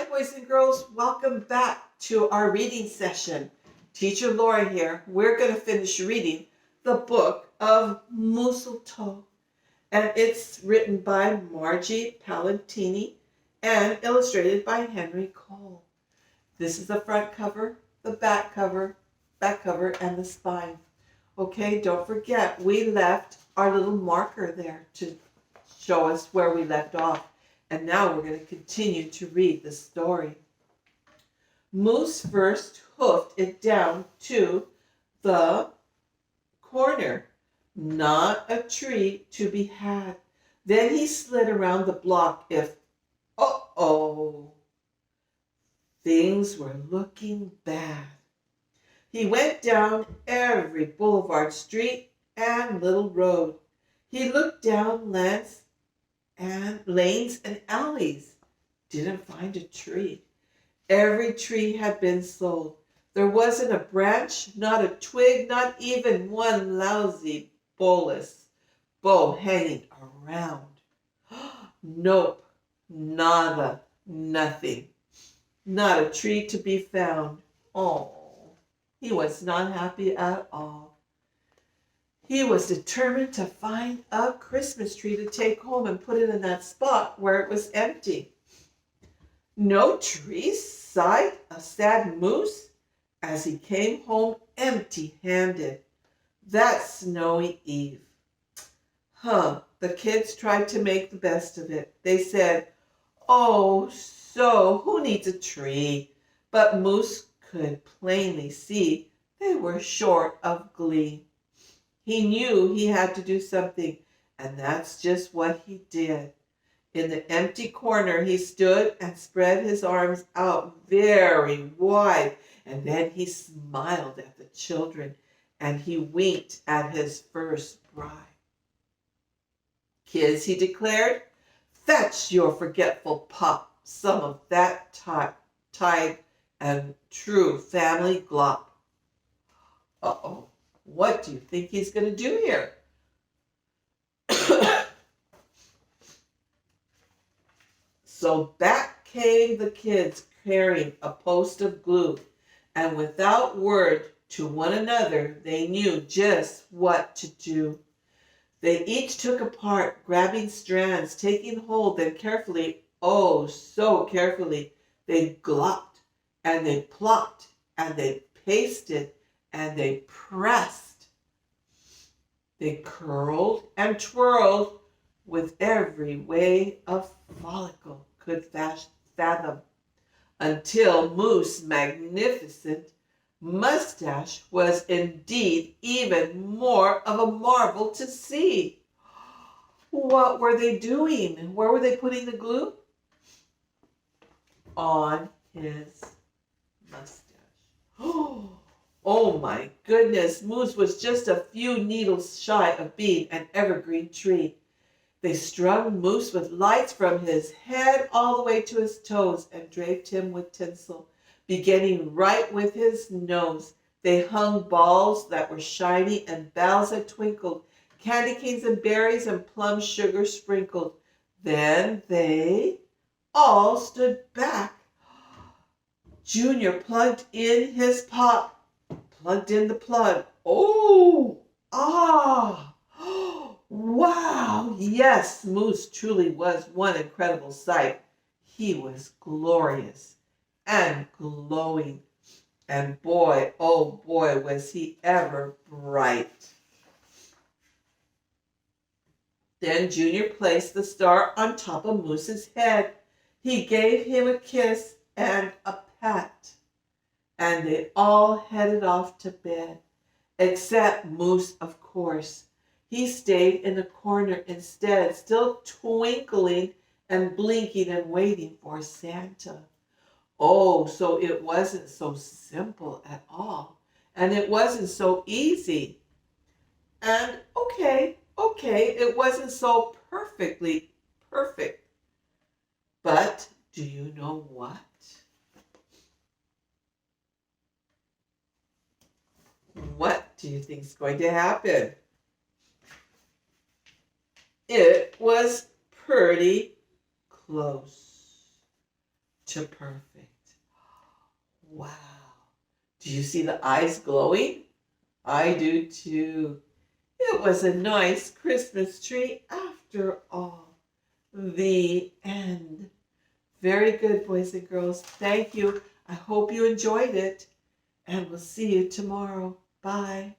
boys and girls. Welcome back to our reading session. Teacher Laura here. We're going to finish reading the Book of Mooseltoe. And it's written by Margie Palantini and illustrated by Henry Cole. This is the front cover, the back cover, and the spine. Okay, don't forget, we left our little marker there to show us where we left off. And now we're going to continue to read the story. Moose first hoofed it down to the corner. Not a tree to be had. Then he slid around the block if, things were looking bad. He went down every boulevard, street, and little road. He looked down lanes and alleys. Didn't find a tree. Every tree had been sold. There wasn't a branch, not a twig, not even one lousy bough hanging around. Nope, nada, nothing. Not a tree to be found. Oh, he was not happy at all. He was determined to find a Christmas tree to take home and put it in that spot where it was empty. No tree, sighed a sad moose as he came home empty-handed that snowy eve. The kids tried to make the best of it. They said, "Oh, so who needs a tree?" But Moose could plainly see they were short of glee. He knew he had to do something, and that's just what he did. In the empty corner, he stood and spread his arms out very wide, and then he smiled at the children, and he winked at his first bride. "Kids," he declared, "fetch your forgetful pop some of that tied and true family glop." What do you think he's going to do here? So back came the kids carrying a post of glue, and without word to one another, they knew just what to do. They each took apart, grabbing strands, taking hold, then carefully, oh so carefully, they glopped, and they plopped, and they pasted, and they pressed. They curled and twirled with every way a follicle could fathom, until Moose's magnificent mustache was indeed even more of a marvel to see. What were they doing? Where were they putting the glue? On his mustache. Oh my goodness, Moose was just a few needles shy of being an evergreen tree. They strung Moose with lights from his head all the way to his toes and draped him with tinsel, beginning right with his nose. They hung balls that were shiny and bells that twinkled, candy canes and berries and plum sugar sprinkled. Then they all stood back. Junior plugged in his pop. Plugged in the plug. Wow! Yes, Moose truly was one incredible sight. He was glorious and glowing. And boy, oh boy, was he ever bright. Then Junior placed the star on top of Moose's head. He gave him a kiss and a pat. And they all headed off to bed, except Moose, of course. He stayed in the corner instead, still twinkling and blinking and waiting for Santa. Oh, so it wasn't so simple at all, and it wasn't so easy. And okay, it wasn't so perfectly perfect. But do you know what? What do you think is going to happen? It was pretty close. to perfect. Wow. Do you see the eyes glowing? I do too. It was a nice Christmas tree after all. The end. Very good, boys and girls. Thank you. I hope you enjoyed it. And we'll see you tomorrow. Bye.